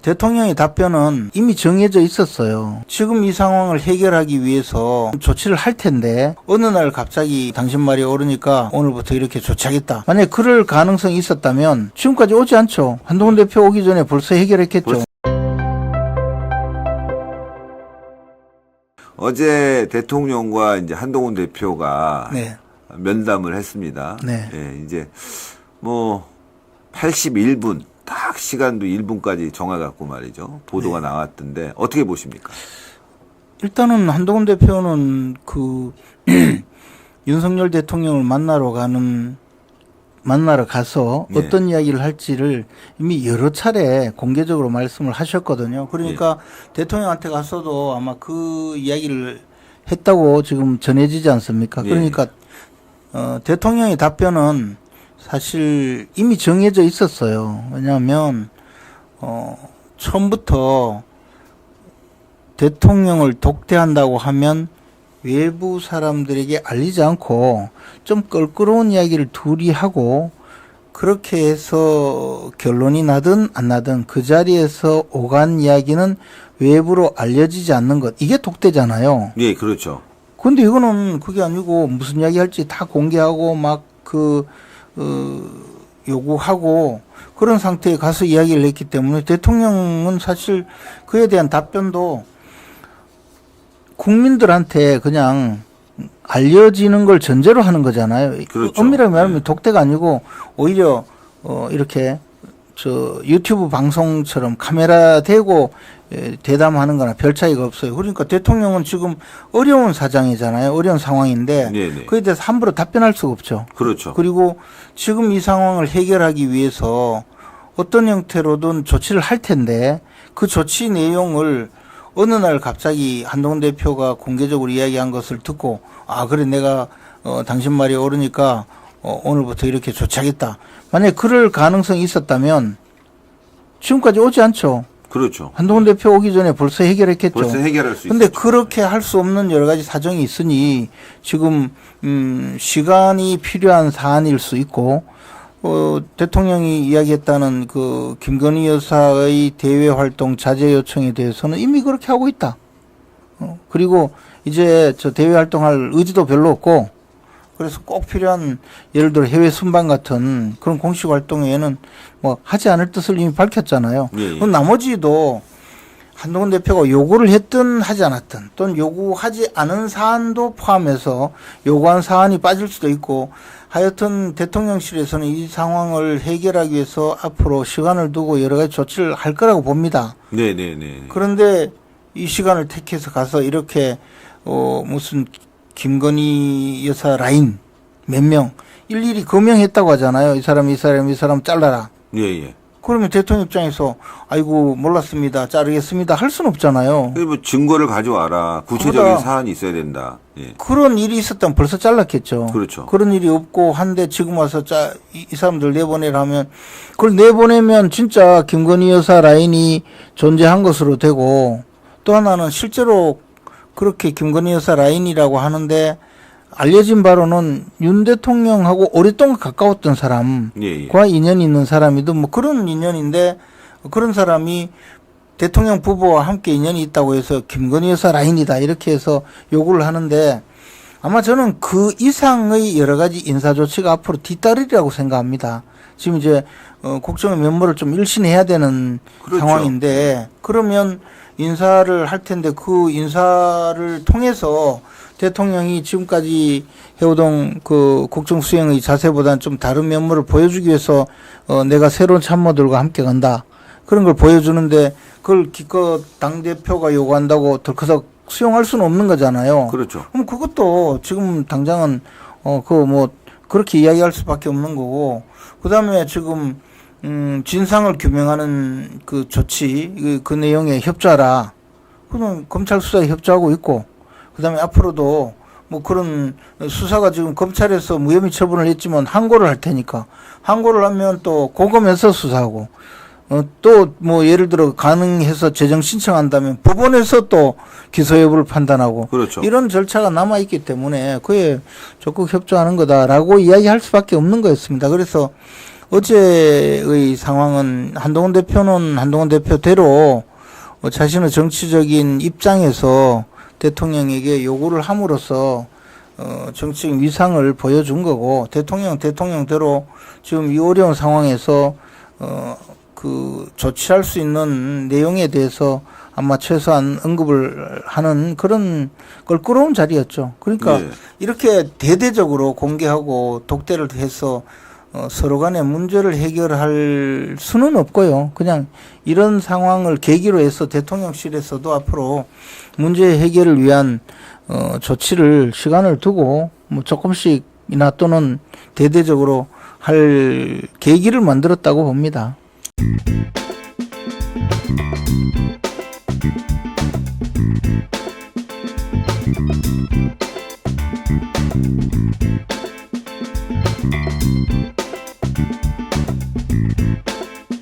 대통령의 답변은 이미 정해져 있었어요. 지금 이 상황을 해결하기 위해서 조치를 할 텐데 어느 날 갑자기 당신 말이 오르니까 오늘부터 이렇게 조치하겠다. 만약에 그럴 가능성이 있었다면 지금까지 오지 않죠. 한동훈 대표 오기 전에 벌써 해결했겠죠. 어제 대통령과 이제 한동훈 대표가 네. 면담을 했습니다. 네. 예, 이제 뭐 81분 딱 시간도 1분까지 정해갖고 말이죠. 보도가 네. 나왔던데 어떻게 보십니까? 일단은 한동훈 대표는 그 윤석열 대통령을 만나러 가서 네. 어떤 이야기를 할지를 이미 여러 차례 공개적으로 말씀을 하셨거든요. 그러니까 대통령한테 가서도 아마 그 이야기를 했다고 지금 전해지지 않습니까? 그러니까 대통령의 답변은 사실 이미 정해져 있었어요. 왜냐하면 처음부터 대통령을 독대한다고 하면 외부 사람들에게 알리지 않고 좀 껄끄러운 이야기를 둘이 하고 그렇게 해서 결론이 나든 안 나든 그 자리에서 오간 이야기는 외부로 알려지지 않는 것. 이게 독대잖아요. 예, 그렇죠. 근데 이거는 그게 아니고 무슨 이야기 할지 다 공개하고 막 요구하고 그런 상태에 가서 이야기를 했기 때문에 대통령은 사실 그에 대한 답변도 국민들한테 그냥 알려지는 걸 전제로 하는 거잖아요. 그렇죠. 엄밀하게 말하면 독대가 아니고 오히려 이렇게 유튜브 방송처럼 카메라 대고 대담하는 거나 별 차이가 없어요. 그러니까 대통령은 지금 어려운 사장이잖아요. 어려운 상황인데 네네. 그에 대해서 함부로 답변할 수가 없죠. 그렇죠. 그리고 지금 이 상황을 해결하기 위해서 어떤 형태로든 조치를 할 텐데 그 조치 내용을 어느 날 갑자기 한동훈 대표가 공개적으로 이야기한 것을 듣고 그래 내가 당신 말이 오르니까 오늘부터 이렇게 조치하겠다. 만약에 그럴 가능성이 있었다면 지금까지 오지 않죠. 그렇죠. 한동훈 대표 오기 전에 벌써 해결했겠죠. 벌써 해결할 수 있죠. 근데 그렇게 할 수 없는 여러 가지 사정이 있으니 지금 시간이 필요한 사안일 수 있고 대통령이 이야기했다는 그 김건희 여사의 대외 활동 자제 요청에 대해서는 이미 그렇게 하고 있다. 그리고 이제 저 대외 활동할 의지도 별로 없고 그래서 꼭 필요한 예를 들어 해외 순방 같은 그런 공식 활동에는 뭐 하지 않을 뜻을 이미 밝혔잖아요. 예. 그럼 나머지도 한동훈 대표가 요구를 했든 하지 않았든 또는 요구하지 않은 사안도 포함해서 요구한 사안이 빠질 수도 있고 하여튼 대통령실에서는 이 상황을 해결하기 위해서 앞으로 시간을 두고 여러 가지 조치를 할 거라고 봅니다. 네네네. 그런데 이 시간을 택해서 가서 이렇게 무슨 김건희 여사 라인 몇 명 일일이 거명했다고 하잖아요. 이 사람 잘라라. 예예. 그러면 대통령 입장에서 아이고 몰랐습니다. 자르겠습니다. 할 수는 없잖아요. 뭐 증거를 가져와라. 구체적인 사안이 있어야 된다. 예. 그런 일이 있었다면 벌써 잘랐겠죠. 그렇죠. 그런 일이 없고 한데 지금 와서 이 사람들 내보내라 하면 그걸 내보내면 진짜 김건희 여사 라인이 존재한 것으로 되고 또 하나는 실제로 그렇게 김건희 여사 라인이라고 하는데 알려진 바로는 윤 대통령하고 오랫동안 가까웠던 사람과 인연이 있는 사람이든 뭐 그런 인연인데 그런 사람이 대통령 부부와 함께 인연이 있다고 해서 김건희 여사 라인이다 이렇게 해서 요구를 하는데 아마 저는 그 이상의 여러 가지 인사 조치가 앞으로 뒤따르리라고 생각합니다. 지금 이제 국정의 면모를 좀 일신해야 되는 그렇죠. 상황인데 그러면 인사를 할 텐데 그 인사를 통해서 대통령이 지금까지 해오던 그 국정 수행의 자세보다는 좀 다른 면모를 보여주기 위해서 내가 새로운 참모들과 함께 간다. 그런 걸 보여주는데 그걸 기껏 당대표가 요구한다고 덜커덕 수용할 수는 없는 거잖아요. 그렇죠. 그럼 그것도 지금 당장은 그렇게 이야기할 수밖에 없는 거고 그다음에 지금 진상을 규명하는 그 조치 그 내용에 협조하라. 그럼 검찰 수사에 협조하고 있고 그다음에 앞으로도 뭐 그런 수사가 지금 검찰에서 무혐의 처분을 했지만 항고를 할 테니까 항고를 하면 또 고검에서 수사하고 또 뭐 예를 들어 가능해서 재정 신청한다면 법원에서 또 기소 여부를 판단하고 그렇죠. 이런 절차가 남아 있기 때문에 그에 적극 협조하는 거다라고 이야기할 수밖에 없는 거였습니다. 그래서 어제의 상황은 한동훈 대표는 한동훈 대표대로 자신의 정치적인 입장에서 대통령에게 요구를 함으로써 정치적 위상을 보여준 거고, 대통령대로 지금 이 어려운 상황에서 그 조치할 수 있는 내용에 대해서 아마 최소한 언급을 하는 그런 껄끄러운 자리였죠. 그러니까 예. 이렇게 대대적으로 공개하고 독대를 해서 서로 간의 문제를 해결할 수는 없고요. 그냥 이런 상황을 계기로 해서 대통령실에서도 앞으로 문제 해결을 위한 조치를 시간을 두고 뭐 조금씩이나 또는 대대적으로 할 계기를 만들었다고 봅니다.